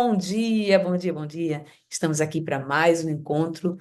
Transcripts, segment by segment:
Bom dia, bom dia, bom dia. Estamos aqui para mais um encontro,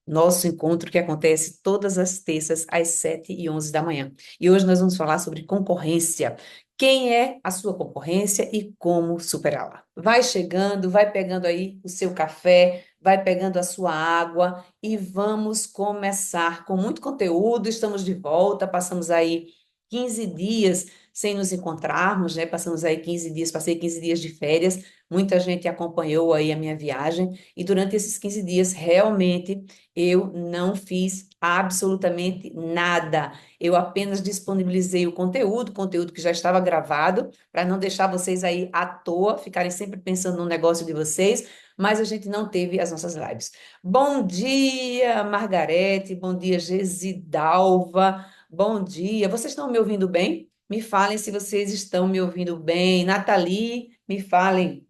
nosso encontro que acontece todas as terças às 7h11 da manhã. E hoje nós vamos falar sobre concorrência. Quem é a sua concorrência e como superá-la? Vai chegando, vai pegando aí o seu café, vai pegando a sua água e vamos começar com muito conteúdo. Estamos de volta, passamos aí 15 dias sem nos encontrarmos, né? Passamos aí 15 dias, passei 15 dias de férias. Muita gente acompanhou aí a minha viagem e durante esses 15 dias realmente eu não fiz absolutamente nada. Eu apenas disponibilizei o conteúdo que já estava gravado, para não deixar vocês aí à toa, ficarem sempre pensando no negócio de vocês, mas a gente não teve as nossas lives. Bom dia, Margarete, bom dia, Gesidalva, bom dia. Vocês estão me ouvindo bem? Me falem se vocês estão me ouvindo bem. Nathalie, me falem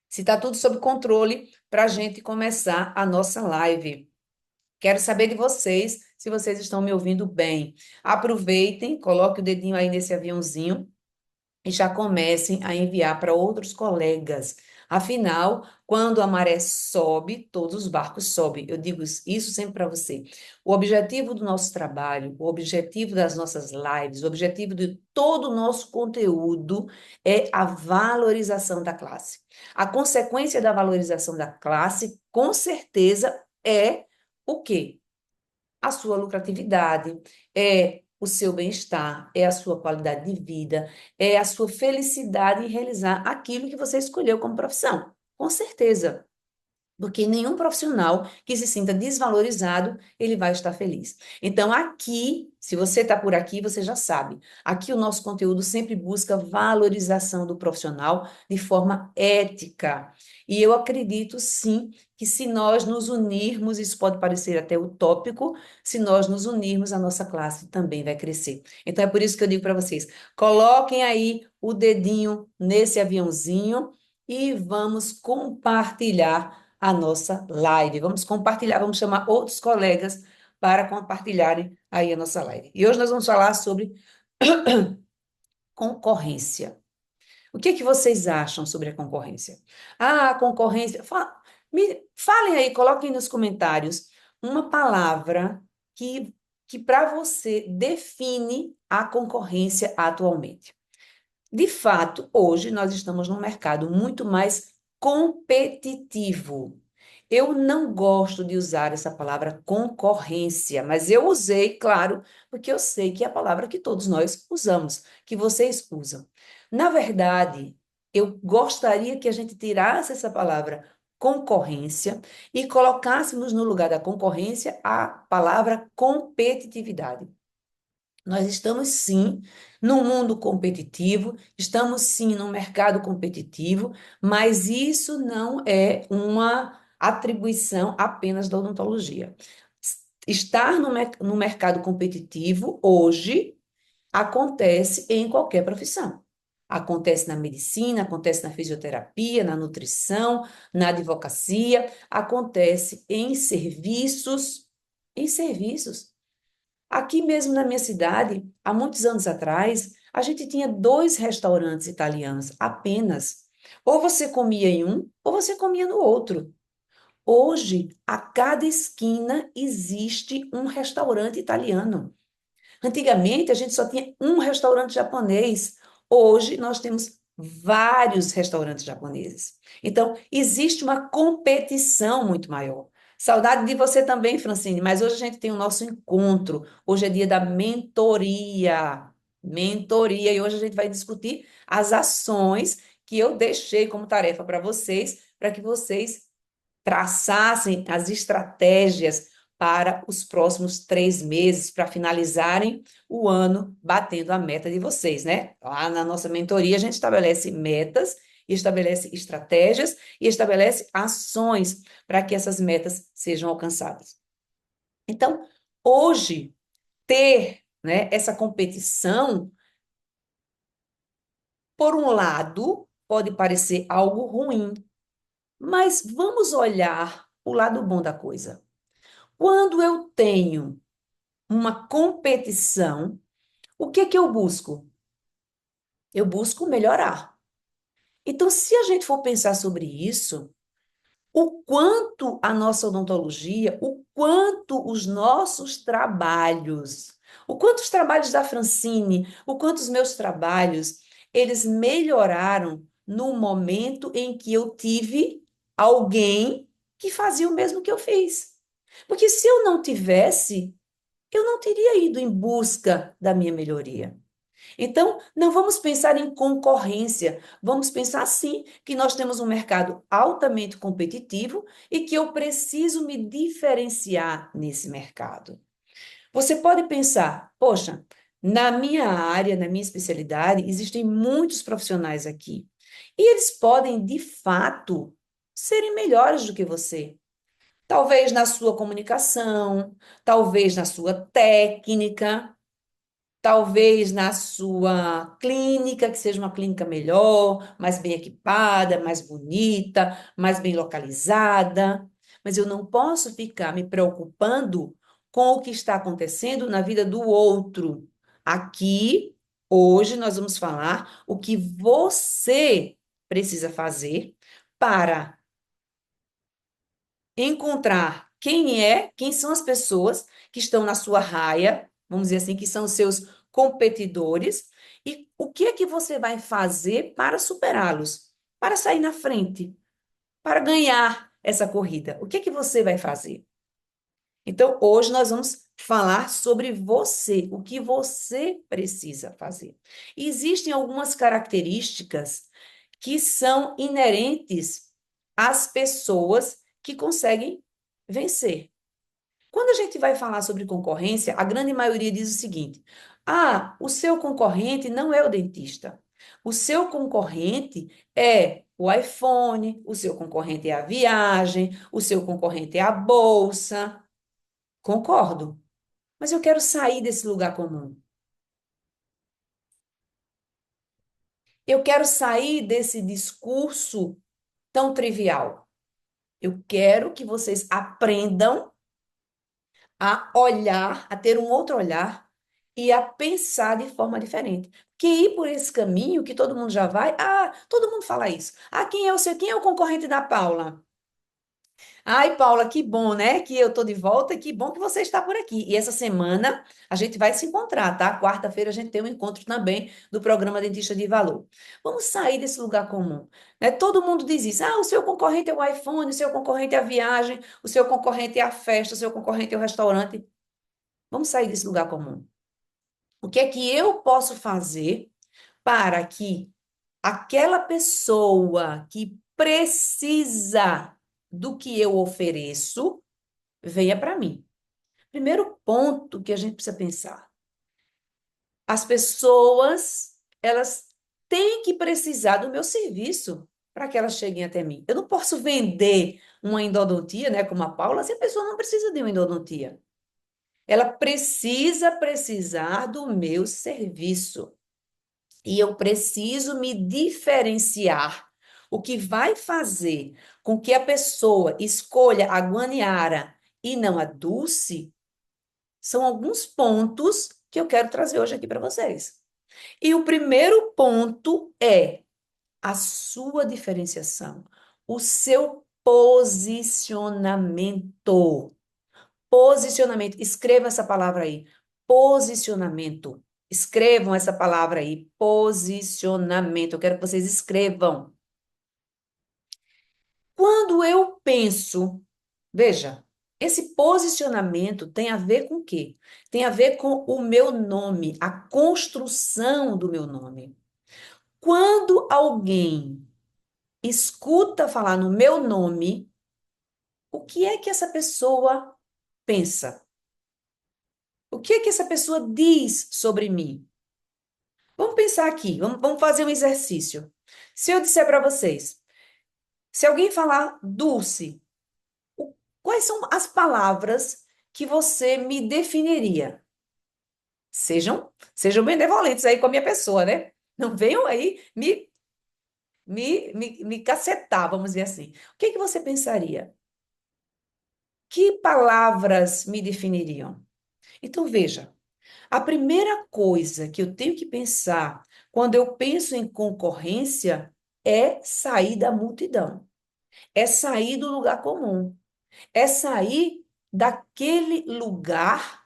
se está tudo sob controle para a gente começar a nossa live. Quero saber de vocês, se vocês estão me ouvindo bem. Aproveitem, coloque o dedinho aí nesse aviãozinho e já comecem a enviar para outros colegas. Afinal, quando a maré sobe, todos os barcos sobem. Eu digo isso sempre para você. O objetivo do nosso trabalho, o objetivo das nossas lives, o objetivo de todo o nosso conteúdo é a valorização da classe. A consequência da valorização da classe, com certeza, é o quê? A sua lucratividade, é o seu bem-estar, é a sua qualidade de vida, é a sua felicidade em realizar aquilo que você escolheu como profissão. Com certeza. Porque nenhum profissional que se sinta desvalorizado, ele vai estar feliz. Então, aqui, se você está por aqui, você já sabe. Aqui o nosso conteúdo sempre busca valorização do profissional de forma ética. E eu acredito, sim, que se nós nos unirmos, isso pode parecer até utópico, se nós nos unirmos, a nossa classe também vai crescer. Então, é por isso que eu digo para vocês: coloquem aí o dedinho nesse aviãozinho e vamos compartilhar a nossa live. Vamos compartilhar, vamos chamar outros colegas para compartilharem aí a nossa live. E hoje nós vamos falar sobre concorrência. O que é que vocês acham sobre a concorrência? Ah, a concorrência. Falem aí, coloquem nos comentários uma palavra que para você define a concorrência atualmente. De fato, hoje nós estamos num mercado muito mais competitivo. Eu não gosto de usar essa palavra concorrência, mas eu usei, claro, porque eu sei que é a palavra que todos nós usamos, que vocês usam. Na verdade, eu gostaria que a gente tirasse essa palavra concorrência e colocássemos no lugar da concorrência a palavra competitividade. Nós estamos sim num mundo competitivo, estamos sim num mercado competitivo, mas isso não é uma atribuição apenas da odontologia. Estar no mercado competitivo hoje acontece em qualquer profissão. Acontece na medicina, acontece na fisioterapia, na nutrição, na advocacia, acontece em serviços. Aqui mesmo na minha cidade, há muitos anos atrás, a gente tinha dois restaurantes italianos apenas. Ou você comia em um, ou você comia no outro. Hoje, a cada esquina existe um restaurante italiano. Antigamente, a gente só tinha um restaurante japonês. Hoje, nós temos vários restaurantes japoneses. Então, existe uma competição muito maior. Saudade de você também, Francine, mas hoje a gente tem o nosso encontro. Hoje é dia da mentoria. Mentoria. E hoje a gente vai discutir as ações que eu deixei como tarefa para que vocês traçassem as estratégias para os próximos 3 meses, para finalizarem o ano batendo a meta de vocês, né? Lá na nossa mentoria, a gente estabelece metas, estabelece estratégias e estabelece ações para que essas metas sejam alcançadas. Então, hoje, ter, né, essa competição, por um lado, pode parecer algo ruim, mas vamos olhar o lado bom da coisa. Quando eu tenho uma competição, o que que eu busco? Eu busco melhorar. Então, se a gente for pensar sobre isso, o quanto a nossa odontologia, o quanto os nossos trabalhos, o quanto os trabalhos da Francine, o quanto os meus trabalhos, eles melhoraram no momento em que eu tive alguém que fazia o mesmo que eu fiz. Porque se eu não tivesse, eu não teria ido em busca da minha melhoria. Então, não vamos pensar em concorrência, vamos pensar sim que nós temos um mercado altamente competitivo e que eu preciso me diferenciar nesse mercado. Você pode pensar, poxa, na minha área, na minha especialidade, existem muitos profissionais aqui e eles podem, de fato, serem melhores do que você. Talvez na sua comunicação, talvez na sua técnica, talvez na sua clínica, que seja uma clínica melhor, mais bem equipada, mais bonita, mais bem localizada. Mas eu não posso ficar me preocupando com o que está acontecendo na vida do outro. Aqui, hoje, nós vamos falar o que você precisa fazer para encontrar quem são as pessoas que estão na sua raia, vamos dizer assim, que são os seus competidores, e o que é que você vai fazer para superá-los, para sair na frente, para ganhar essa corrida. O que é que você vai fazer? Então, hoje nós vamos falar sobre você, o que você precisa fazer. E existem algumas características que são inerentes às pessoas que conseguem vencer. Quando a gente vai falar sobre concorrência, a grande maioria diz o seguinte: ah, o seu concorrente não é o dentista. O seu concorrente é o iPhone, o seu concorrente é a viagem, o seu concorrente é a bolsa. Concordo, mas eu quero sair desse lugar comum. Eu quero sair desse discurso tão trivial. Eu quero que vocês aprendam a olhar, a ter um outro olhar e a pensar de forma diferente. Que ir por esse caminho que todo mundo já vai, ah, todo mundo fala isso. Ah, quem é o concorrente da Paula? Ai, Paula, que bom, né? Que eu tô de volta e que bom que você está por aqui. E essa semana a gente vai se encontrar, tá? Quarta-feira a gente tem um encontro também do programa Dentista de Valor. Vamos sair desse lugar comum, né? Todo mundo diz isso. Ah, o seu concorrente é o iPhone, o seu concorrente é a viagem, o seu concorrente é a festa, o seu concorrente é o restaurante. Vamos sair desse lugar comum. O que é que eu posso fazer para que aquela pessoa que precisa do que eu ofereço venha para mim? Primeiro ponto que a gente precisa pensar: as pessoas, elas têm que precisar do meu serviço para que elas cheguem até mim. Eu não posso vender uma endodontia, né, como a Paula, se a pessoa não precisa de uma endodontia. Ela precisa precisar do meu serviço. E eu preciso me diferenciar. O que vai fazer com que a pessoa escolha a Guaniara e não a Dulce são alguns pontos que eu quero trazer hoje aqui para vocês. E o primeiro ponto é a sua diferenciação, o seu posicionamento. Posicionamento. Escreva essa palavra aí. Posicionamento. Escrevam essa palavra aí. Posicionamento. Eu quero que vocês escrevam. Quando eu penso, veja, esse posicionamento tem a ver com o quê? Tem a ver com o meu nome, a construção do meu nome. Quando alguém escuta falar no meu nome, o que é que essa pessoa pensa? O que é que essa pessoa diz sobre mim? Vamos pensar aqui, vamos fazer um exercício. Se eu disser para vocês, se alguém falar Dulce, quais são as palavras que você me definiria? Sejam benevolentes aí com a minha pessoa, né? Não venham aí me cacetar, vamos dizer assim. O que que você pensaria? Que palavras me definiriam? Então, veja, a primeira coisa que eu tenho que pensar quando eu penso em concorrência é sair da multidão, é sair do lugar comum, é sair daquele lugar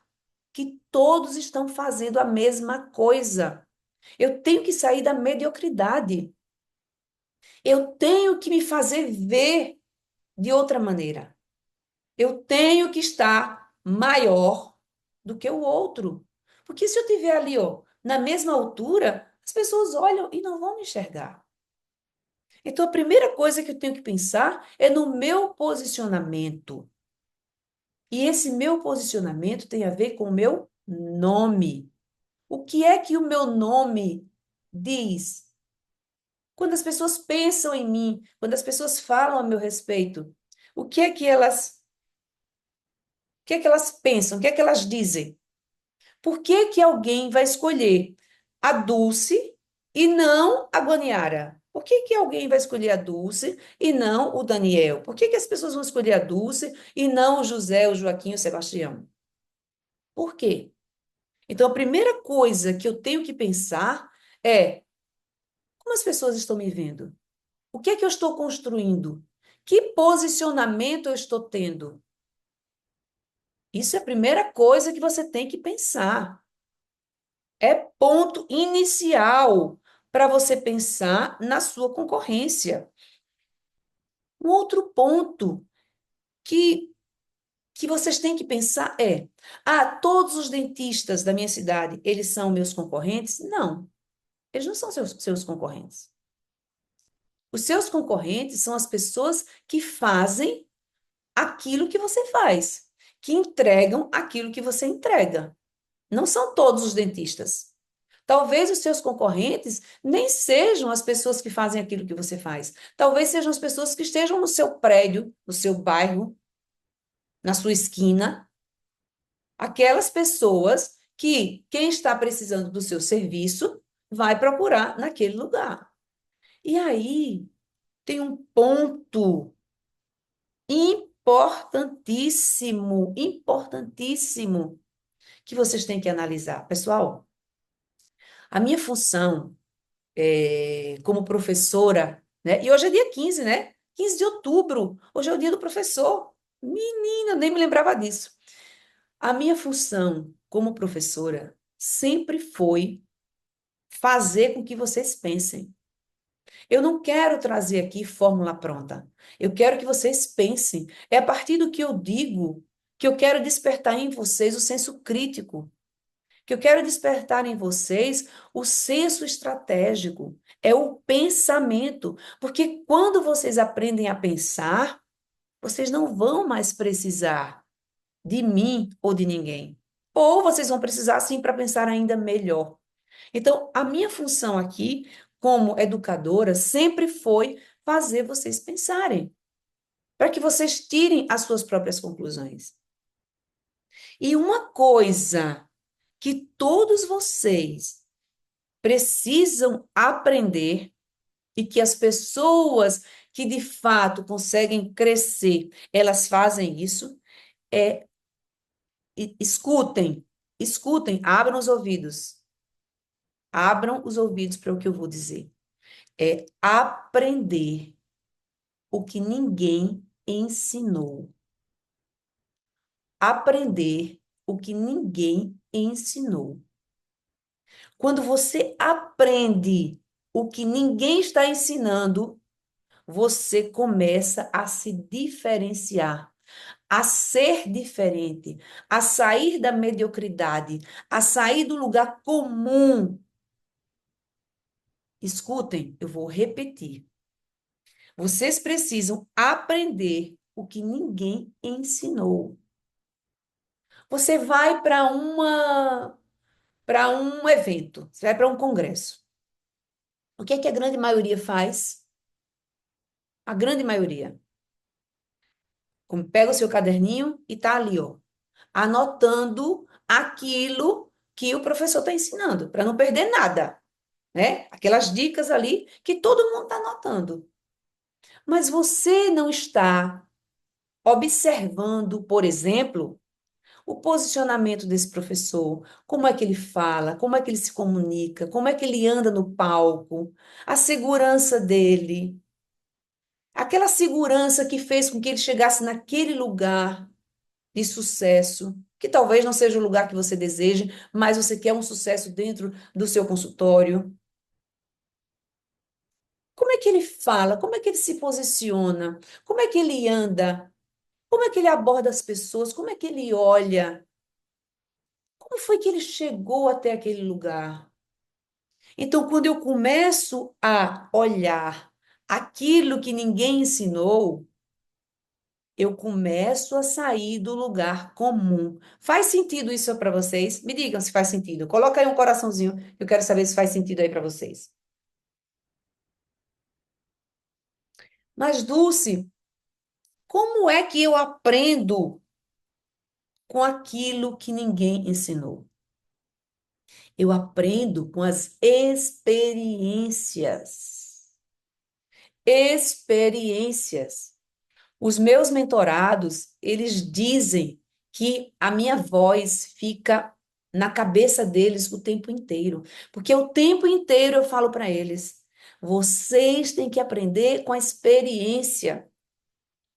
que todos estão fazendo a mesma coisa. Eu tenho que sair da mediocridade. Eu tenho que me fazer ver de outra maneira. Eu tenho que estar maior do que o outro. Porque se eu estiver ali, ó, na mesma altura, as pessoas olham e não vão me enxergar. Então, a primeira coisa que eu tenho que pensar é no meu posicionamento. E esse meu posicionamento tem a ver com o meu nome. O que é que o meu nome diz? Quando as pessoas pensam em mim, quando as pessoas falam a meu respeito, o que é que elas, o que é que elas pensam? O que é que elas dizem? Por que que alguém vai escolher a Dulce e não a Guaniara? Por que que alguém vai escolher a Dulce e não o Daniel? Por que que as pessoas vão escolher a Dulce e não o José, o Joaquim, o Sebastião? Por quê? Então, a primeira coisa que eu tenho que pensar é como as pessoas estão me vendo? O que é que eu estou construindo? Que posicionamento eu estou tendo? Isso é a primeira coisa que você tem que pensar. É ponto inicial para você pensar na sua concorrência. Um outro ponto que, que vocês têm que pensar é: todos os dentistas da minha cidade, eles são meus concorrentes? Não, eles não são seus concorrentes. Os seus concorrentes são as pessoas que fazem aquilo que você faz, que entregam aquilo que você entrega. Não são todos os dentistas. Talvez os seus concorrentes nem sejam as pessoas que fazem aquilo que você faz. Talvez sejam as pessoas que estejam no seu prédio, no seu bairro, na sua esquina. Aquelas pessoas que quem está precisando do seu serviço vai procurar naquele lugar. E aí tem um ponto importantíssimo, importantíssimo que vocês têm que analisar. Pessoal, a minha função como professora, né? E hoje é dia 15, né? 15 de outubro. Hoje é o dia do professor. Menina, eu nem me lembrava disso. A minha função como professora sempre foi fazer com que vocês pensem. Eu não quero trazer aqui fórmula pronta. Eu quero que vocês pensem. É a partir do que eu digo que eu quero despertar em vocês o senso crítico, que eu quero despertar em vocês o senso estratégico, é o pensamento, porque quando vocês aprendem a pensar, vocês não vão mais precisar de mim ou de ninguém. Ou vocês vão precisar sim para pensar ainda melhor. Então, a minha função aqui, como educadora, sempre foi fazer vocês pensarem, para que vocês tirem as suas próprias conclusões. E uma coisa que todos vocês precisam aprender e que as pessoas que de fato conseguem crescer, elas fazem isso, é escutem, escutem, abram os ouvidos para o que eu vou dizer. É aprender o que ninguém ensinou. Aprender o que ninguém ensinou. Quando você aprende o que ninguém está ensinando, você começa a se diferenciar, a ser diferente, a sair da mediocridade, a sair do lugar comum. Escutem, eu vou repetir. Vocês precisam aprender o que ninguém ensinou. Você vai para um evento, você vai para um congresso. O que é que a grande maioria faz? A grande maioria. Pega o seu caderninho e tá ali, ó, anotando aquilo que o professor está ensinando, para não perder nada, né? Aquelas dicas ali que todo mundo está anotando. Mas você não está observando, por exemplo, O posicionamento desse professor, como é que ele fala, como é que ele se comunica, como é que ele anda no palco, a segurança dele, aquela segurança que fez com que ele chegasse naquele lugar de sucesso, que talvez não seja o lugar que você deseje, mas você quer um sucesso dentro do seu consultório. Como é que ele fala? Como é que ele se posiciona? Como é que ele anda? Como é que ele aborda as pessoas? Como é que ele olha? Como foi que ele chegou até aquele lugar? Então, quando eu começo a olhar aquilo que ninguém ensinou, eu começo a sair do lugar comum. Faz sentido isso para vocês? Me digam se faz sentido. Coloca aí um coraçãozinho, eu quero saber se faz sentido aí para vocês. Mas, Dulce, como é que eu aprendo com aquilo que ninguém ensinou? Eu aprendo com as experiências. Experiências. Os meus mentorados, eles dizem que a minha voz fica na cabeça deles o tempo inteiro, porque o tempo inteiro eu falo para eles: vocês têm que aprender com a experiência.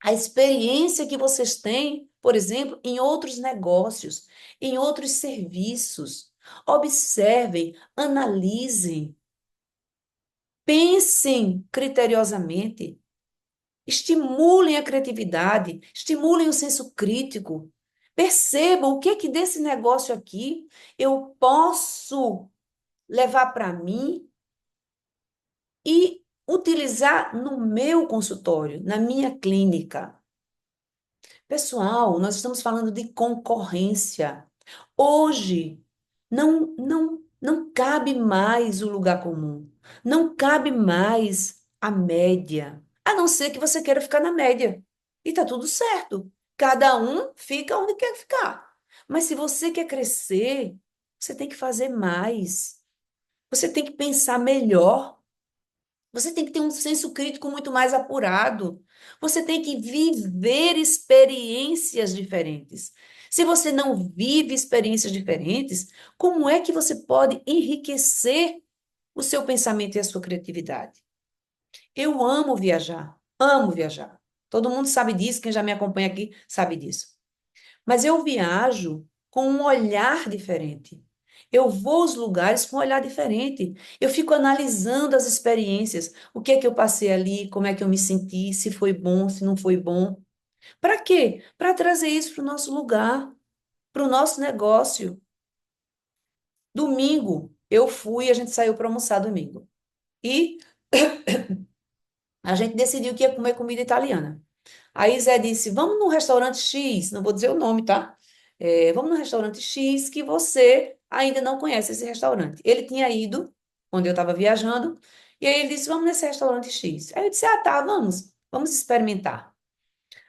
A experiência que vocês têm, por exemplo, em outros negócios, em outros serviços. Observem, analisem, pensem criteriosamente. Estimulem a criatividade, estimulem o senso crítico. Percebam o que é que desse negócio aqui eu posso levar para mim e utilizar no meu consultório, na minha clínica. Pessoal, nós estamos falando de concorrência. Hoje não cabe mais o lugar comum. Não cabe mais a média. A não ser que você queira ficar na média. E tá tudo certo. Cada um fica onde quer ficar. Mas se você quer crescer, você tem que fazer mais. Você tem que pensar melhor. Você tem que ter um senso crítico muito mais apurado. Você tem que viver experiências diferentes. Se você não vive experiências diferentes, como é que você pode enriquecer o seu pensamento e a sua criatividade? Eu amo viajar, amo viajar. Todo mundo sabe disso, quem já me acompanha aqui sabe disso. Mas eu viajo com um olhar diferente. Eu vou aos lugares com um olhar diferente. Eu fico analisando as experiências, o que é que eu passei ali, como é que eu me senti, se foi bom, se não foi bom. Para quê? Para trazer isso para o nosso lugar, para o nosso negócio. Domingo, eu fui, a gente saiu para almoçar domingo. E a gente decidiu que ia comer comida italiana. Aí Zé disse: vamos num restaurante X, não vou dizer o nome, tá? Vamos num restaurante X que você ainda não conhece esse restaurante. Ele tinha ido quando eu estava viajando, e aí ele disse: vamos nesse restaurante X. Aí eu disse: ah, tá, vamos experimentar.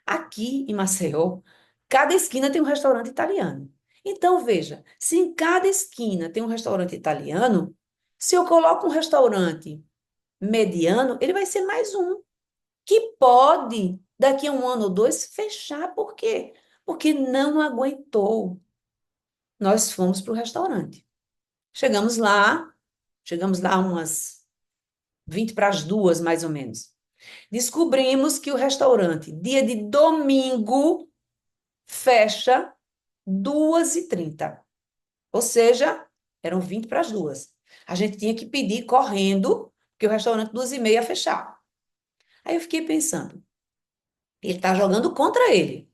Aqui em Maceió, cada esquina tem um restaurante italiano. Então, veja, se em cada esquina tem um restaurante italiano, se eu coloco um restaurante mediano, ele vai ser mais um que pode, daqui a um ano ou dois, fechar. Por quê? Porque não aguentou. Nós fomos para o restaurante. Chegamos lá, chegamos lá umas 20 para as duas, mais ou menos. Descobrimos que o restaurante, dia de domingo, fecha 2h30. Ou seja, eram 20 para as duas. A gente tinha que pedir correndo, porque o restaurante 2h30 ia fechar. Aí eu fiquei pensando, ele está jogando contra ele.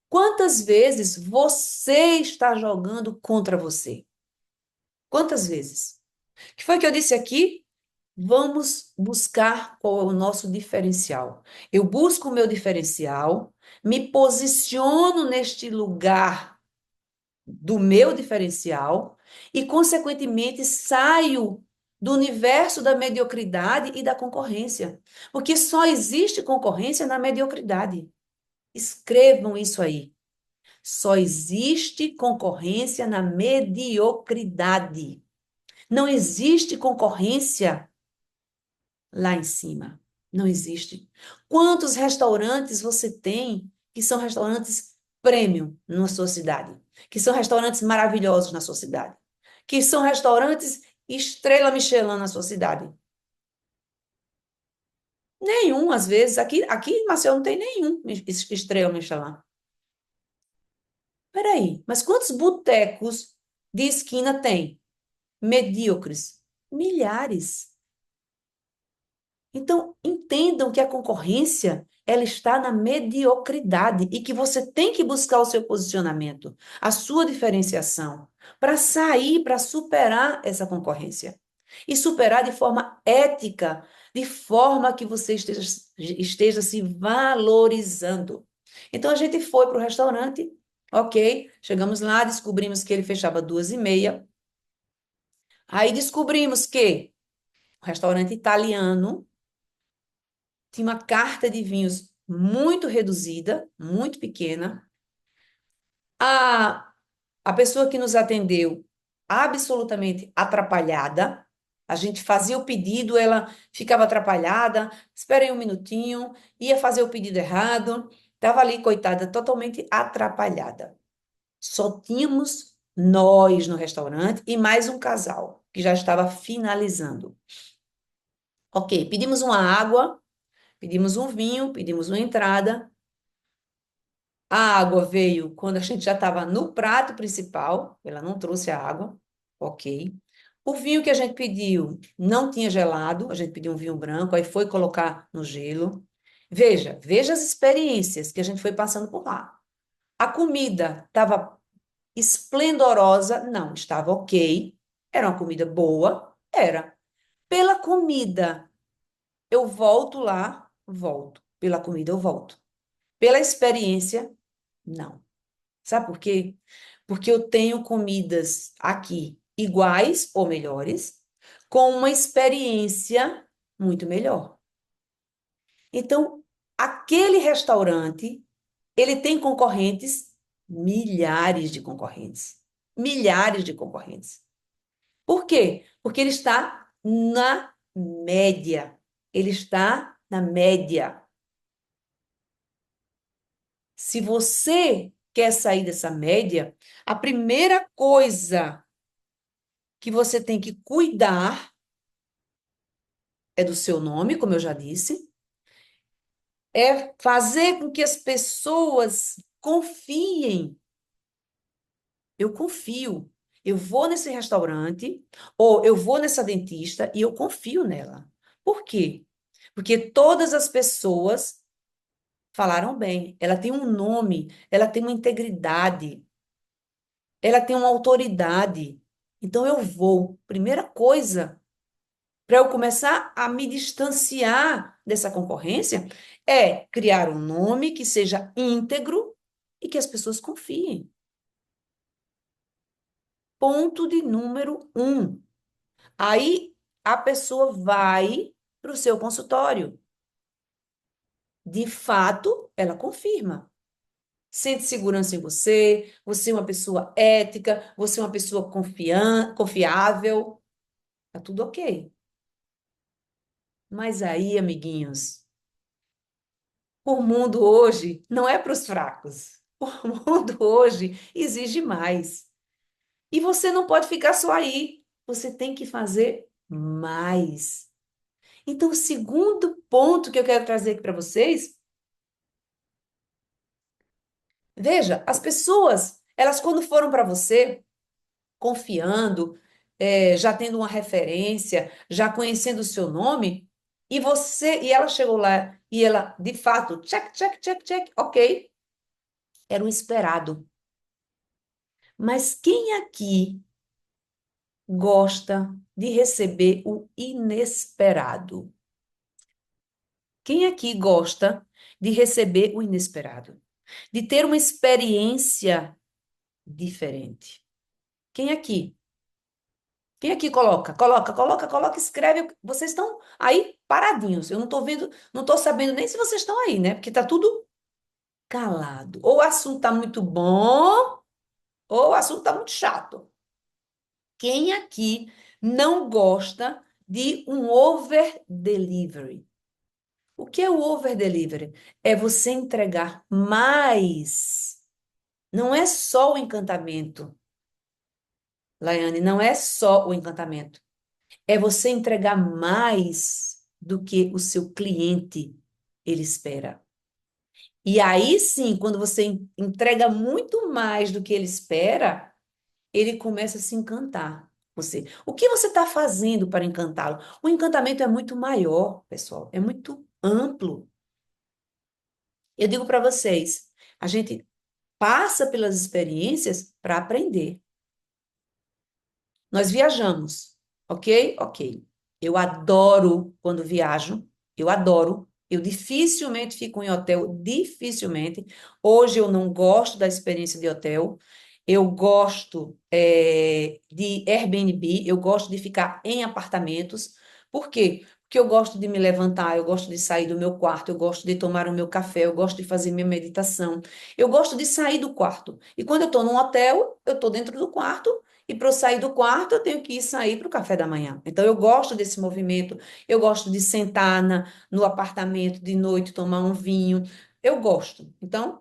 Quantas vezes você está jogando contra você? Quantas vezes? O que foi que eu disse aqui? Vamos buscar qual é o nosso diferencial. Eu busco o meu diferencial, me posiciono neste lugar do meu diferencial e, consequentemente, saio do universo da mediocridade e da concorrência. Porque só existe concorrência na mediocridade. Escrevam isso aí. Só existe concorrência na mediocridade. Não existe concorrência lá em cima. Não existe. Quantos restaurantes você tem que são restaurantes prêmio na sua cidade, que são restaurantes maravilhosos na sua cidade, que são restaurantes estrela Michelin na sua cidade. Nenhum, às vezes. Aqui em Maceió não tem nenhum estrela Michelin. Peraí, mas quantos botecos de esquina tem? Medíocres? Milhares. Então, entendam que a concorrência, ela está na mediocridade e que você tem que buscar o seu posicionamento, a sua diferenciação, para sair, para superar essa concorrência. E superar de forma ética, de forma que você esteja se valorizando. Então, a gente foi para o restaurante, ok, chegamos lá, descobrimos que ele fechava 2h30. Aí descobrimos que o restaurante italiano tinha uma carta de vinhos muito reduzida, muito pequena. A, a pessoa que nos atendeu, absolutamente atrapalhada. A gente fazia o pedido, ela ficava atrapalhada. Espera aí um minutinho, ia fazer o pedido errado. Estava ali, coitada, totalmente atrapalhada. Só tínhamos nós no restaurante e mais um casal que já estava finalizando. Ok, pedimos uma água, pedimos um vinho, pedimos uma entrada. A água veio quando a gente já estava no prato principal, ela não trouxe a água, ok. O vinho que a gente pediu não tinha gelado, a gente pediu um vinho branco, aí foi colocar no gelo. Veja as experiências que a gente foi passando por lá. A comida estava esplendorosa, não, estava ok. Era uma comida boa, era. Pela comida, eu volto lá, volto. Pela comida, eu volto. Pela experiência, não. Sabe por quê? Porque eu tenho comidas aqui iguais ou melhores, com uma experiência muito melhor. Então, aquele restaurante, ele tem concorrentes, milhares de concorrentes. Milhares de concorrentes. Por quê? Porque ele está na média. Ele está na média. Se você quer sair dessa média, a primeira coisa que você tem que cuidar é do seu nome, como eu já disse, é fazer com que as pessoas confiem. Eu confio. Eu vou nesse restaurante ou eu vou nessa dentista e eu confio nela. Por quê? Porque todas as pessoas falaram bem. Ela tem um nome, ela tem uma integridade, ela tem uma autoridade. Então eu vou. Primeira coisa, para eu começar a me distanciar dessa concorrência, é criar um nome que seja íntegro e que as pessoas confiem. Ponto de número um. Aí a pessoa vai para o seu consultório. De fato, ela confirma. Sente segurança em você, você é uma pessoa ética, você é uma pessoa confiável, tá tudo ok. Mas aí, amiguinhos, o mundo hoje não é para os fracos. O mundo hoje exige mais. E você não pode ficar só aí. Você tem que fazer mais. Então, o segundo ponto que eu quero trazer aqui para vocês, veja, as pessoas, elas quando foram para você, confiando, já tendo uma referência, já conhecendo o seu nome, e ela chegou lá e ela, de fato, check, check, check, check, ok, era o esperado. Mas quem aqui gosta de receber o inesperado? Quem aqui gosta de receber o inesperado? De ter uma experiência diferente? Quem aqui? Quem aqui coloca, escreve. Vocês estão aí paradinhos. Eu não estou vendo, não estou sabendo nem se vocês estão aí, né? Porque está tudo calado. Ou o assunto está muito bom, ou o assunto está muito chato. Quem aqui não gosta de um over delivery? O que é o over delivery? É você entregar mais. Não é só o encantamento, Laiane, não é só o encantamento. É você entregar mais do que o seu cliente ele espera. E aí sim, quando você entrega muito mais do que ele espera, ele começa a se encantar. Você, o que você está fazendo para encantá-lo? O encantamento é muito maior, pessoal, é muito amplo. Eu digo para vocês, a gente passa pelas experiências para aprender. Nós viajamos, ok? Ok. Eu adoro quando viajo, eu adoro. Eu dificilmente fico em hotel, dificilmente. Hoje eu não gosto da experiência de hotel. Eu gosto de Airbnb, eu gosto de ficar em apartamentos. Por quê? Porque eu gosto de me levantar, eu gosto de sair do meu quarto, eu gosto de tomar o meu café, eu gosto de fazer minha meditação. Eu gosto de sair do quarto. E quando eu estou num hotel, eu estou dentro do quarto e para eu sair do quarto, eu tenho que ir sair para o café da manhã. Então, eu gosto desse movimento, eu gosto de sentar no apartamento de noite, tomar um vinho. Eu gosto. Então,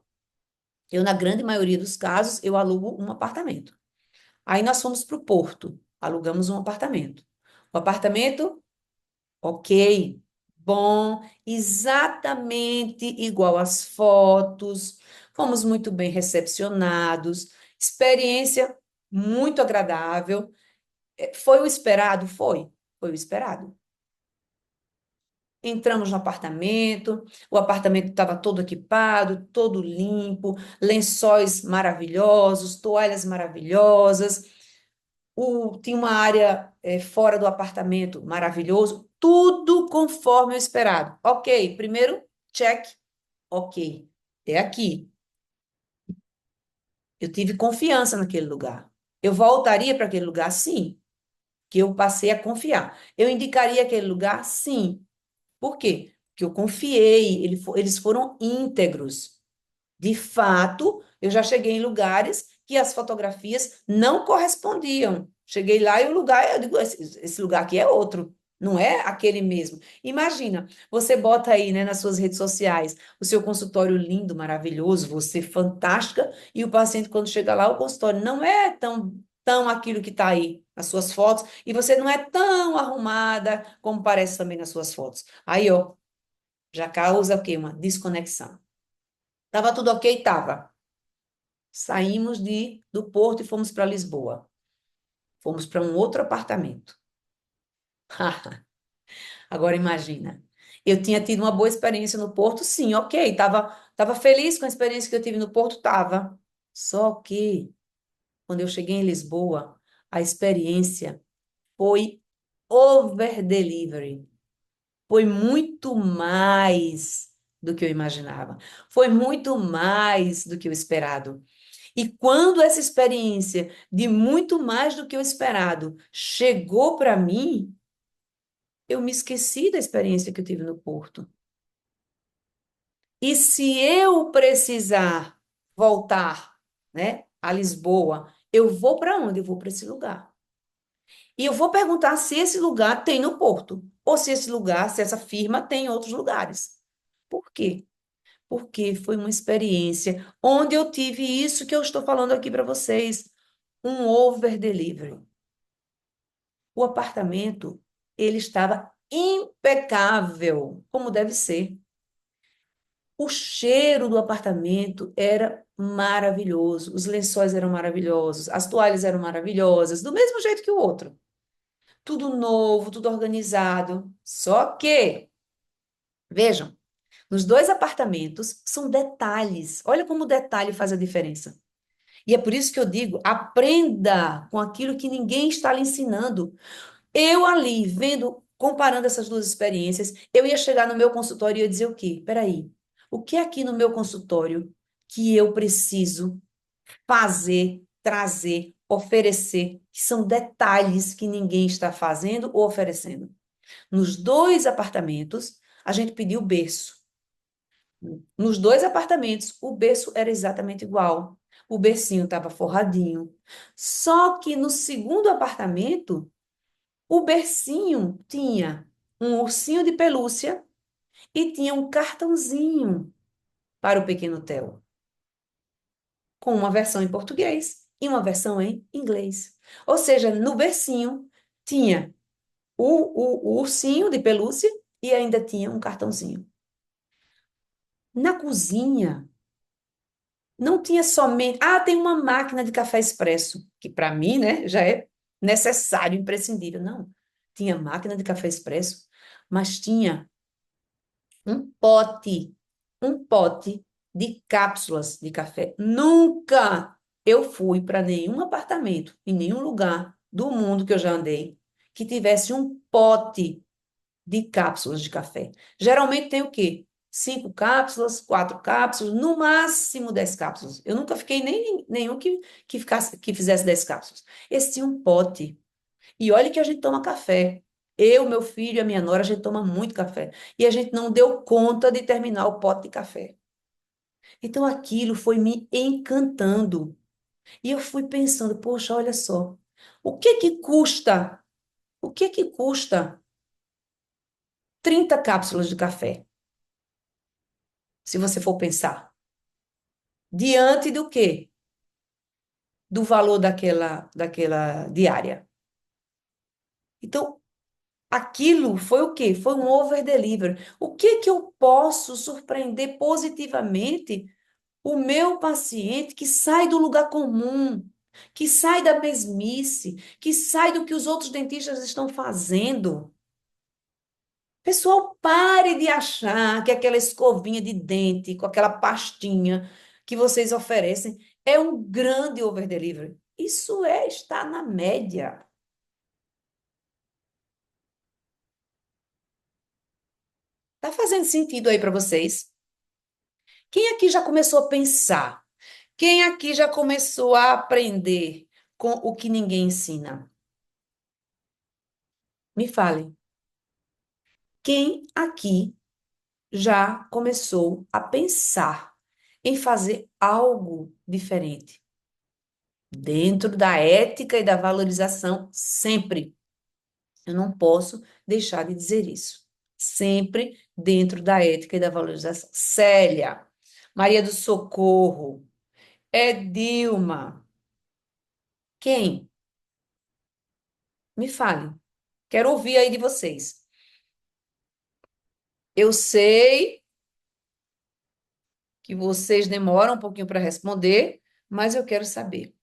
eu, na grande maioria dos casos, eu alugo um apartamento. Aí nós fomos para o Porto, alugamos um apartamento. O apartamento, ok, bom, exatamente igual às fotos, fomos muito bem recepcionados, experiência muito agradável. Foi o esperado? Foi o esperado. Entramos no apartamento, o apartamento estava todo equipado, todo limpo, lençóis maravilhosos, toalhas maravilhosas, tinha uma área fora do apartamento maravilhoso, tudo conforme o esperado. Ok, primeiro check, ok, é aqui. Eu tive confiança naquele lugar. Eu voltaria para aquele lugar? Sim, que eu passei a confiar. Eu indicaria aquele lugar? Sim. Por quê? Porque eu confiei, eles foram íntegros. De fato, eu já cheguei em lugares que as fotografias não correspondiam. Cheguei lá e o lugar, eu digo, esse lugar aqui é outro, não é aquele mesmo. Imagina, você bota aí, né, nas suas redes sociais, o seu consultório lindo, maravilhoso, você fantástica, e o paciente, quando chega lá, o consultório não é tão aquilo que está aí nas suas fotos, e você não é tão arrumada como parece também nas suas fotos. Aí, ó, já causa o quê? Uma desconexão. Tava tudo ok? Tava. Saímos do Porto e fomos para Lisboa. Fomos para um outro apartamento. Agora imagina. Eu tinha tido uma boa experiência no Porto, sim, ok. Tava feliz com a experiência que eu tive no Porto, tava. Só que quando eu cheguei em Lisboa, a experiência foi over delivery. Foi muito mais do que eu imaginava. Foi muito mais do que o esperado. E quando essa experiência de muito mais do que o esperado chegou para mim, eu me esqueci da experiência que eu tive no Porto. E se eu precisar voltar, né, a Lisboa, eu vou para onde? Eu vou para esse lugar. E eu vou perguntar se esse lugar tem no Porto, ou se esse lugar, se essa firma tem em outros lugares. Por quê? Porque foi uma experiência onde eu tive isso que eu estou falando aqui para vocês, um over delivery. O apartamento, ele estava impecável, como deve ser. O cheiro do apartamento era maravilhoso, os lençóis eram maravilhosos, as toalhas eram maravilhosas, do mesmo jeito que o outro. Tudo novo, tudo organizado. Só que, vejam, nos dois apartamentos são detalhes. Olha como o detalhe faz a diferença. E é por isso que eu digo, aprenda com aquilo que ninguém está lhe ensinando. Eu ali, vendo, comparando essas duas experiências, eu ia chegar no meu consultório e ia dizer o quê? Peraí, o que é aqui no meu consultório que eu preciso fazer, trazer, oferecer, que são detalhes que ninguém está fazendo ou oferecendo? Nos dois apartamentos, a gente pediu berço. Nos dois apartamentos, o berço era exatamente igual. O bercinho estava forradinho. Só que no segundo apartamento, o bercinho tinha um ursinho de pelúcia e tinha um cartãozinho para o pequeno Theo. com uma versão em português e uma versão em inglês. Ou seja, no bercinho tinha o ursinho de pelúcia e ainda tinha um cartãozinho. Na cozinha, não tinha somente. Ah, tem uma máquina de café expresso, que para mim, né, já é necessário, imprescindível. Não. Tinha máquina de café expresso, mas tinha um pote, um pote de cápsulas de café. Nunca eu fui para nenhum apartamento, em nenhum lugar do mundo que eu já andei, que tivesse um pote de cápsulas de café. Geralmente tem o quê? 5 cápsulas, 4 cápsulas, no máximo 10 cápsulas. Eu nunca fiquei nem nenhum que fizesse 10 cápsulas. Esse tinha um pote. E olha que a gente toma café. Eu, meu filho e a minha nora, a gente toma muito café. E a gente não deu conta de terminar o pote de café. Então aquilo foi me encantando. E eu fui pensando, poxa, olha só. O que que custa? O que que custa 30 cápsulas de café? Se você for pensar. Diante do quê? Do valor daquela diária. Então, aquilo foi o quê? Foi um over delivery. O que que eu posso surpreender positivamente o meu paciente que sai do lugar comum, que sai da mesmice, que sai do que os outros dentistas estão fazendo? Pessoal, pare de achar que aquela escovinha de dente com aquela pastinha que vocês oferecem é um grande over delivery. Isso é estar na média. Tá fazendo sentido aí para vocês? Quem aqui já começou a pensar? Quem aqui já começou a aprender com o que ninguém ensina? Me falem. Quem aqui já começou a pensar em fazer algo diferente? Dentro da ética e da valorização, sempre. Eu não posso deixar de dizer isso. Sempre dentro da ética e da valorização. Célia, Maria do Socorro, Edilma. Quem? Me fale. Quero ouvir aí de vocês. Eu sei que vocês demoram um pouquinho para responder, mas eu quero saber.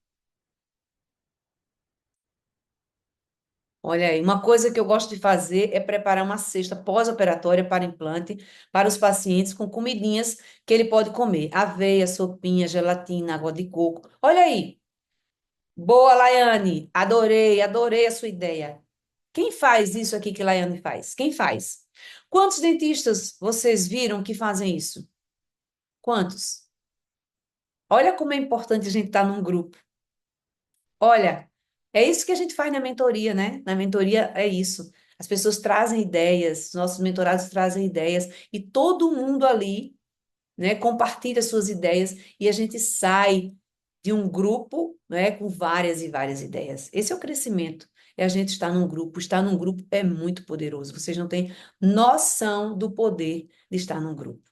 Olha aí, uma coisa que eu gosto de fazer é preparar uma cesta pós-operatória para implante para os pacientes com comidinhas que ele pode comer. Aveia, sopinha, gelatina, água de coco. Olha aí. Boa, Laiane. Adorei, adorei a sua ideia. Quem faz isso aqui que Laiane faz? Quem faz? Quantos dentistas vocês viram que fazem isso? Quantos? Olha como é importante a gente estar num grupo. Olha, é isso que a gente faz na mentoria, né? Na mentoria é isso. As pessoas trazem ideias, os nossos mentorados trazem ideias, e todo mundo ali, né, compartilha suas ideias, e a gente sai de um grupo, né, com várias e várias ideias. Esse é o crescimento. É a gente estar num grupo. Estar num grupo é muito poderoso. Vocês não têm noção do poder de estar num grupo.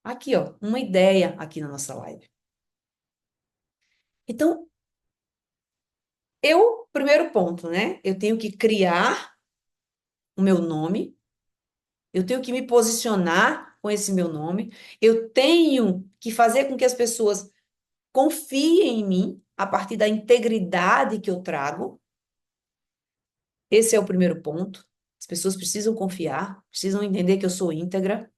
Aqui, ó, uma ideia aqui na nossa live. Então, primeiro ponto, né? Eu tenho que criar o meu nome, eu tenho que me posicionar com esse meu nome, eu tenho que fazer com que as pessoas confiem em mim a partir da integridade que eu trago. Esse é o primeiro ponto. As pessoas precisam confiar, precisam entender que eu sou íntegra.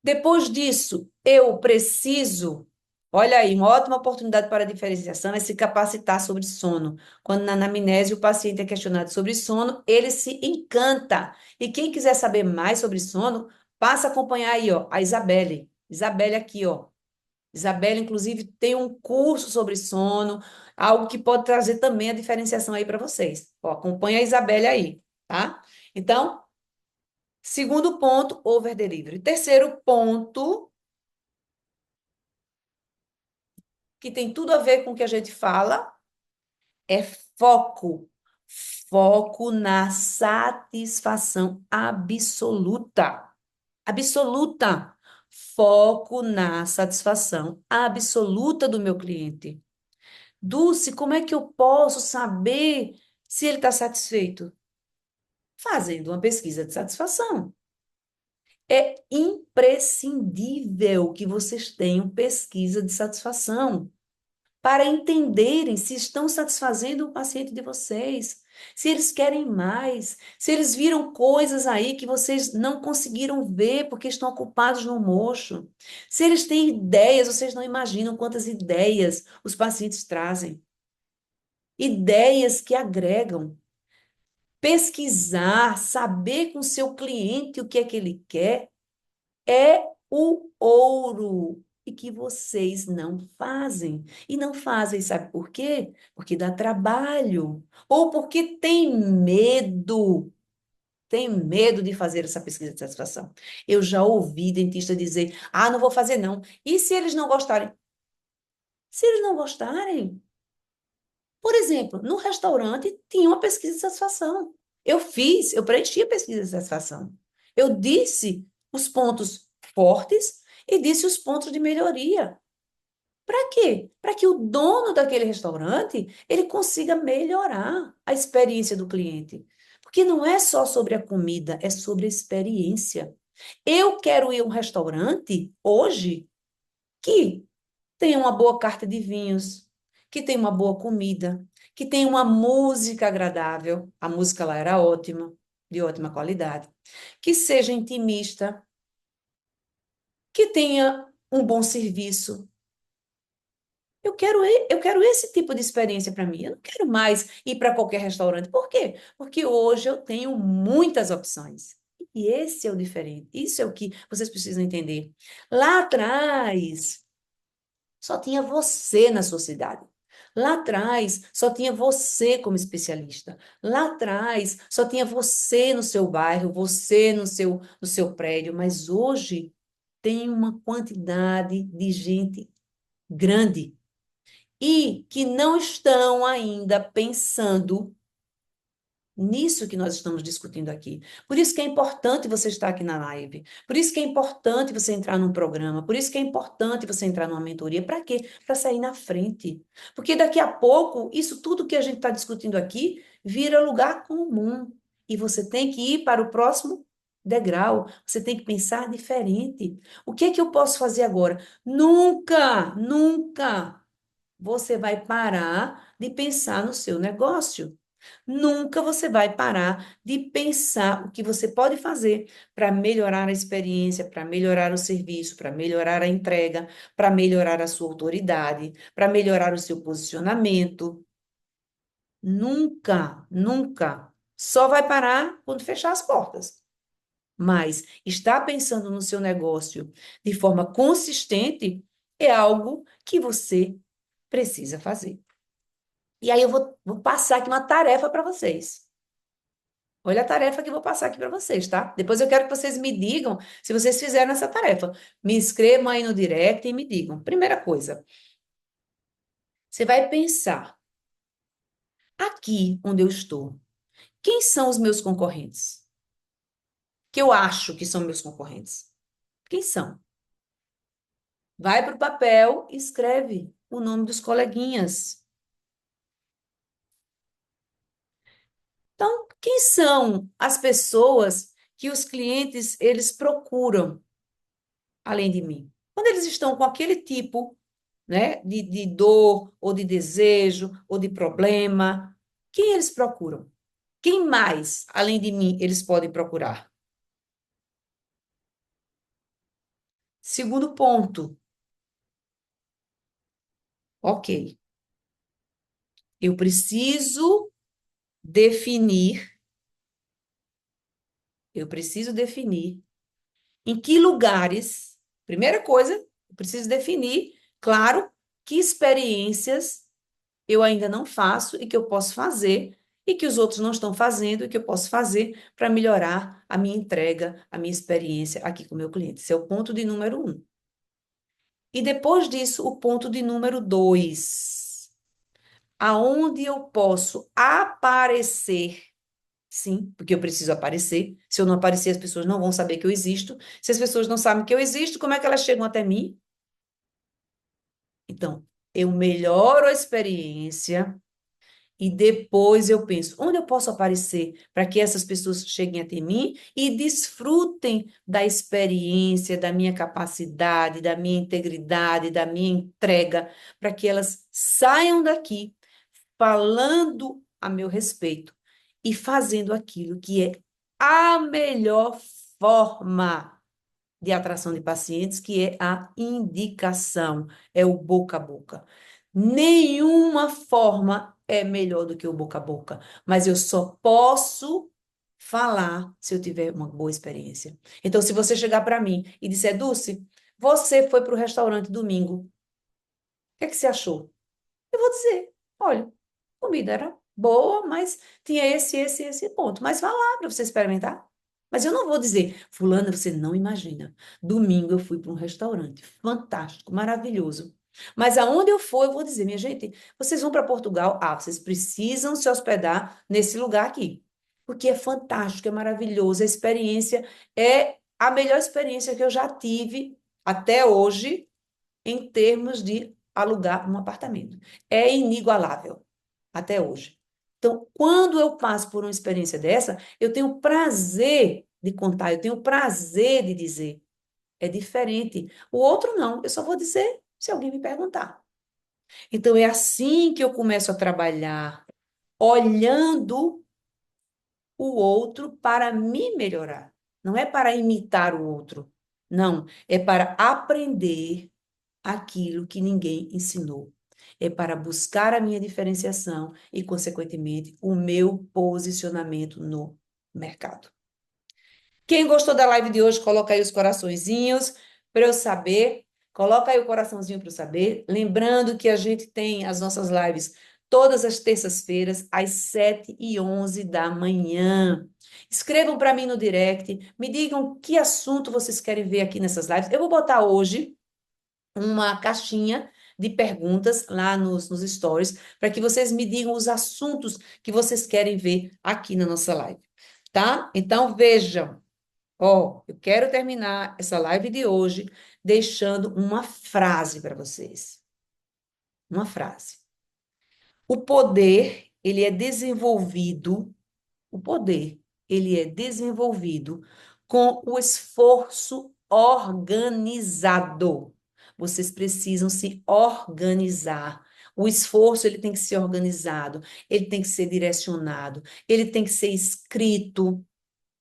Depois disso, eu preciso, olha aí, uma ótima oportunidade para diferenciação é se capacitar sobre sono. Quando na anamnese o paciente é questionado sobre sono, ele se encanta. E quem quiser saber mais sobre sono, passa a acompanhar aí, ó, a Isabelle. Isabelle aqui, ó. Isabelle, inclusive, tem um curso sobre sono, algo que pode trazer também a diferenciação aí para vocês. Ó, acompanha a Isabelle aí, tá? Então, segundo ponto, over delivery. Terceiro ponto, que tem tudo a ver com o que a gente fala, é foco. Foco na satisfação absoluta. Absoluta. Foco na satisfação absoluta do meu cliente. Dulce, como é que eu posso saber se ele está satisfeito? Fazendo uma pesquisa de satisfação. É imprescindível que vocês tenham pesquisa de satisfação para entenderem se estão satisfazendo o paciente de vocês, se eles querem mais, se eles viram coisas aí que vocês não conseguiram ver porque estão ocupados no mocho, se eles têm ideias, vocês não imaginam quantas ideias os pacientes trazem, ideias que agregam. Pesquisar, saber com o seu cliente o que é que ele quer é o ouro e que vocês não fazem. E não fazem, sabe por quê? Porque dá trabalho ou porque tem medo de fazer essa pesquisa de satisfação. Eu já ouvi dentista dizer: "Ah, não vou fazer não". E se eles não gostarem? Se eles não gostarem, por exemplo, no restaurante tinha uma pesquisa de satisfação. Eu preenchi a pesquisa de satisfação. Eu disse os pontos fortes e disse os pontos de melhoria. Para quê? Para que o dono daquele restaurante ele consiga melhorar a experiência do cliente. Porque não é só sobre a comida, é sobre a experiência. Eu quero ir a um restaurante hoje que tenha uma boa carta de vinhos, que tenha uma boa comida, que tenha uma música agradável. A música lá era ótima, de ótima qualidade. Que seja intimista, que tenha um bom serviço. Eu quero esse tipo de experiência para mim. Eu não quero mais ir para qualquer restaurante. Por quê? Porque hoje eu tenho muitas opções. E esse é o diferente. Isso é o que vocês precisam entender. Lá atrás, só tinha você na sua cidade. Lá atrás, só tinha você como especialista. Lá atrás, só tinha você no seu bairro, você no seu prédio. Mas hoje, tem uma quantidade de gente grande e que não estão ainda pensando nisso que nós estamos discutindo aqui. Por isso que é importante você estar aqui na live. Por isso que é importante você entrar num programa. Por isso que é importante você entrar numa mentoria. Para quê? Para sair na frente. Porque daqui a pouco, isso tudo que a gente está discutindo aqui vira lugar comum. E você tem que ir para o próximo degrau. Você tem que pensar diferente. O que é que eu posso fazer agora? Nunca, nunca você vai parar de pensar no seu negócio. Nunca você vai parar de pensar o que você pode fazer para melhorar a experiência, para melhorar o serviço, para melhorar a entrega, para melhorar a sua autoridade, para melhorar o seu posicionamento. Nunca, nunca. Só vai parar quando fechar as portas. Mas estar pensando no seu negócio de forma consistente é algo que você precisa fazer. E aí eu vou passar aqui uma tarefa para vocês. Olha a tarefa que eu vou passar aqui para vocês, tá? Depois eu quero que vocês me digam se vocês fizeram essa tarefa. Me escrevam aí no direct e me digam. Primeira coisa, você vai pensar aqui onde eu estou. Quem são os meus concorrentes? Que eu acho que são meus concorrentes. Quem são? Vai para o papel e escreve o nome dos coleguinhas. Então, quem são as pessoas que os clientes eles procuram além de mim? Quando eles estão com aquele tipo, né, de dor, ou de desejo, ou de problema, quem eles procuram? Quem mais, além de mim, eles podem procurar? Segundo ponto, ok, eu preciso definir, eu preciso definir em que lugares, primeira coisa, eu preciso definir, claro, que experiências eu ainda não faço e que eu posso fazer e que os outros não estão fazendo e que eu posso fazer para melhorar a minha entrega, a minha experiência aqui com o meu cliente. Esse é o ponto de número um. E depois disso, o ponto de número dois, aonde eu posso aparecer Sim, porque eu preciso aparecer. Se eu não aparecer, as pessoas não vão saber que eu existo. Se as pessoas não sabem que eu existo, como é que elas chegam até mim? Então, eu melhoro a experiência e depois eu penso, onde eu posso aparecer para que essas pessoas cheguem até mim e desfrutem da experiência, da minha capacidade, da minha integridade, da minha entrega, para que elas saiam daqui falando a meu respeito e fazendo aquilo que é a melhor forma de atração de pacientes, que é a indicação, é o boca a boca. Nenhuma forma é melhor do que o boca a boca, mas eu só posso falar se eu tiver uma boa experiência. Então, se você chegar para mim e disser, Dulce, você foi para o restaurante domingo, o que é que você achou? Eu vou dizer, olha, a comida era boa, mas tinha esse ponto. Mas vá lá para você experimentar. Mas eu não vou dizer, fulana, você não imagina. Domingo eu fui para um restaurante fantástico, maravilhoso. Mas aonde eu for, eu vou dizer, minha gente, vocês vão para Portugal? Ah, vocês precisam se hospedar nesse lugar aqui. Porque é fantástico, é maravilhoso. A experiência é a melhor experiência que eu já tive até hoje em termos de alugar um apartamento. É inigualável até hoje. Então, quando eu passo por uma experiência dessa, eu tenho prazer de contar, eu tenho prazer de dizer. É diferente. O outro não, eu só vou dizer se alguém me perguntar. Então, é assim que eu começo a trabalhar, olhando o outro para me melhorar. Não é para imitar o outro. Não, é para aprender aquilo que ninguém ensinou. É para buscar a minha diferenciação e, consequentemente, o meu posicionamento no mercado. Quem gostou da live de hoje, coloca aí os coraçõezinhos para eu saber. Coloca aí o coraçãozinho para eu saber. Lembrando que a gente tem as nossas lives todas as terças-feiras, às 7h11 da manhã. Escrevam para mim no direct, me digam que assunto vocês querem ver aqui nessas lives. Eu vou botar hoje uma caixinha de perguntas lá nos stories, para que vocês me digam os assuntos que vocês querem ver aqui na nossa live, tá? Então, vejam, ó, eu quero terminar essa live de hoje deixando uma frase para vocês. Uma frase. O poder, ele é desenvolvido, o poder, ele é desenvolvido com o esforço organizado. Vocês precisam se organizar. O esforço ele tem que ser organizado, ele tem que ser direcionado, ele tem que ser escrito,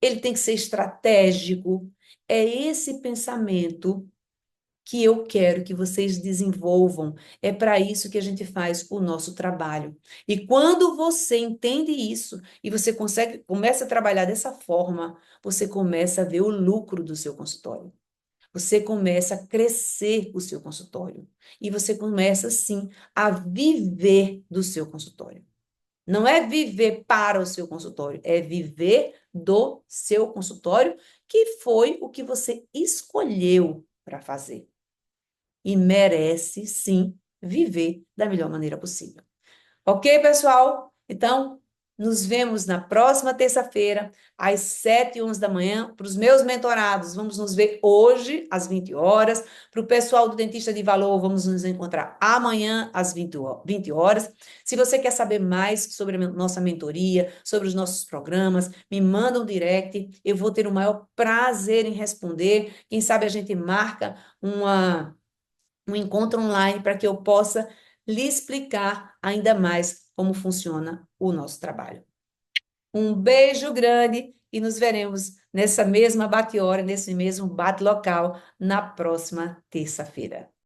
ele tem que ser estratégico. É esse pensamento que eu quero que vocês desenvolvam. É para isso que a gente faz o nosso trabalho. E quando você entende isso e você consegue, começa a trabalhar dessa forma, você começa a ver o lucro do seu consultório. Você começa a crescer o seu consultório. E você começa, sim, a viver do seu consultório. Não é viver para o seu consultório, é viver do seu consultório, que foi o que você escolheu para fazer e merece, sim, viver da melhor maneira possível. Ok, pessoal? Então, nos vemos na próxima terça-feira, às 7h11 da manhã. Para os meus mentorados, vamos nos ver hoje, às 20 horas. Para o pessoal do Dentista de Valor, vamos nos encontrar amanhã, às 20 horas. Se você quer saber mais sobre a nossa mentoria, sobre os nossos programas, me manda um direct. Eu vou ter o maior prazer em responder. Quem sabe a gente marca um encontro online para que eu possa lhe explicar ainda mais como funciona o nosso trabalho. Um beijo grande e nos veremos nessa mesma bate-hora, nesse mesmo bate-local, na próxima terça-feira.